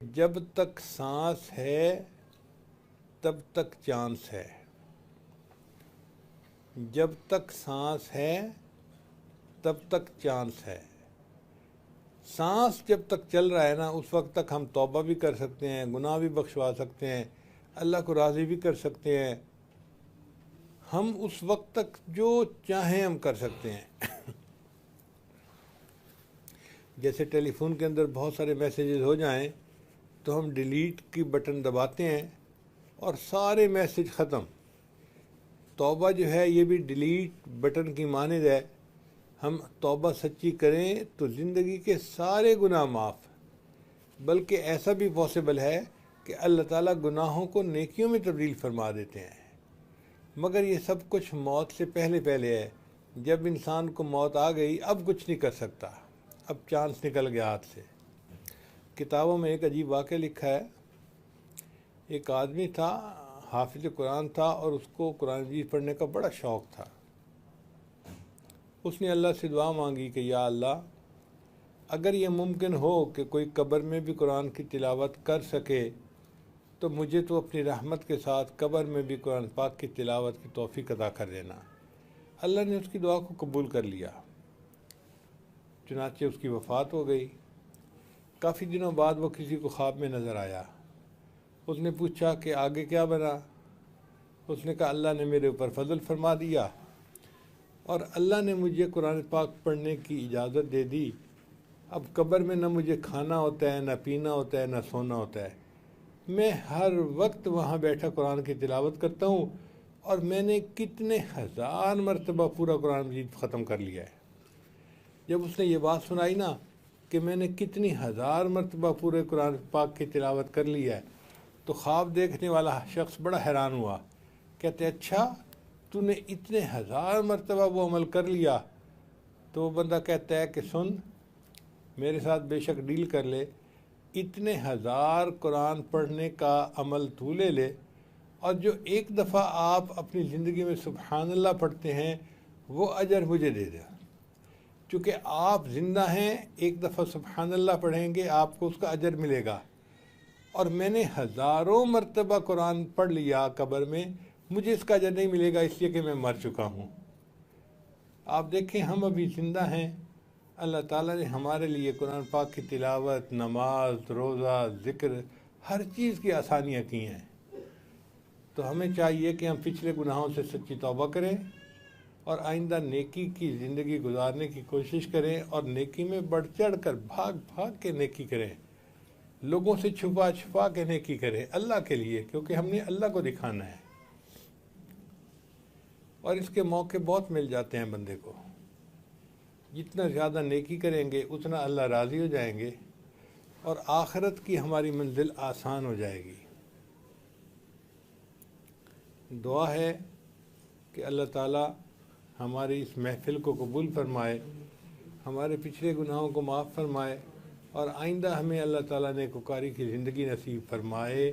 جب تک سانس ہے تب تک چانس ہے. جب تک سانس ہے تب تک چانس ہے. سانس جب تک چل رہا ہے نا، اس وقت تک ہم توبہ بھی کر سکتے ہیں، گناہ بھی بخشوا سکتے ہیں، اللہ کو راضی بھی کر سکتے ہیں. ہم اس وقت تک جو چاہیں ہم کر سکتے ہیں. جیسے ٹیلی فون کے اندر بہت سارے میسیجز ہو جائیں تو ہم ڈیلیٹ کی بٹن دباتے ہیں اور سارے میسیج ختم. توبہ جو ہے یہ بھی ڈیلیٹ بٹن کی مانند ہے. ہم توبہ سچی کریں تو زندگی کے سارے گناہ معاف. بلکہ ایسا بھی پاسبل ہے کہ اللہ تعالیٰ گناہوں کو نیکیوں میں تبدیل فرما دیتے ہیں. مگر یہ سب کچھ موت سے پہلے ہے. جب انسان کو موت آ گئی اب کچھ نہیں کر سکتا، اب چانس نکل گیا ہاتھ سے. کتابوں میں ایک عجیب واقعہ لکھا ہے. ایک آدمی تھا، حافظ قرآن تھا، اور اس کو قرآن مجید پڑھنے کا بڑا شوق تھا. اس نے اللہ سے دعا مانگی کہ یا اللہ، اگر یہ ممکن ہو کہ کوئی قبر میں بھی قرآن کی تلاوت کر سکے تو مجھے تو اپنی رحمت کے ساتھ قبر میں بھی قرآن پاک کی تلاوت کی توفیق عطا کر دینا. اللہ نے اس کی دعا کو قبول کر لیا. چنانچہ اس کی وفات ہو گئی. کافی دنوں بعد وہ کسی کو خواب میں نظر آیا. اس نے پوچھا کہ آگے کیا بنا؟ اس نے کہا اللہ نے میرے اوپر فضل فرما دیا اور اللہ نے مجھے قرآن پاک پڑھنے کی اجازت دے دی. اب قبر میں نہ مجھے کھانا ہوتا ہے، نہ پینا ہوتا ہے، نہ سونا ہوتا ہے. میں ہر وقت وہاں بیٹھا قرآن کی تلاوت کرتا ہوں اور میں نے کتنے ہزار مرتبہ پورا قرآن مجید ختم کر لیا ہے. جب اس نے یہ بات سنائی نا کہ میں نے کتنی ہزار مرتبہ پورے قرآن پاک کی تلاوت کر لی ہے، تو خواب دیکھنے والا شخص بڑا حیران ہوا. کہتے اچھا تو نے اتنے ہزار مرتبہ وہ عمل کر لیا؟ تو وہ بندہ کہتا ہے کہ سن، میرے ساتھ بے شک ڈیل کر لے، اتنے ہزار قرآن پڑھنے کا عمل تو لے لے، اور جو ایک دفعہ آپ اپنی زندگی میں سبحان اللہ پڑھتے ہیں وہ اجر مجھے دے دے. چونکہ آپ زندہ ہیں، ایک دفعہ سبحان اللہ پڑھیں گے آپ کو اس کا اجر ملے گا، اور میں نے ہزاروں مرتبہ قرآن پڑھ لیا قبر میں، مجھے اس کا اجر نہیں ملے گا اس لیے کہ میں مر چکا ہوں. آپ دیکھیں ہم ابھی زندہ ہیں، اللہ تعالیٰ نے ہمارے لیے قرآن پاک کی تلاوت، نماز، روزہ، ذکر، ہر چیز کی آسانیاں کی ہیں. تو ہمیں چاہیے کہ ہم پچھلے گناہوں سے سچی توبہ کریں اور آئندہ نیکی کی زندگی گزارنے کی کوشش کریں، اور نیکی میں بڑھ چڑھ کر بھاگ کے نیکی کریں. لوگوں سے چھپا کے نیکی کریں اللہ کے لیے، کیونکہ ہم نے اللہ کو دکھانا ہے. اور اس کے موقع بہت مل جاتے ہیں بندے کو. جتنا زیادہ نیکی کریں گے اتنا اللہ راضی ہو جائیں گے اور آخرت کی ہماری منزل آسان ہو جائے گی. دعا ہے کہ اللہ تعالیٰ ہماری اس محفل کو قبول فرمائے، ہمارے پچھلے گناہوں کو معاف فرمائے، اور آئندہ ہمیں اللہ تعالیٰ نے نیکوکاری کی زندگی نصیب فرمائے.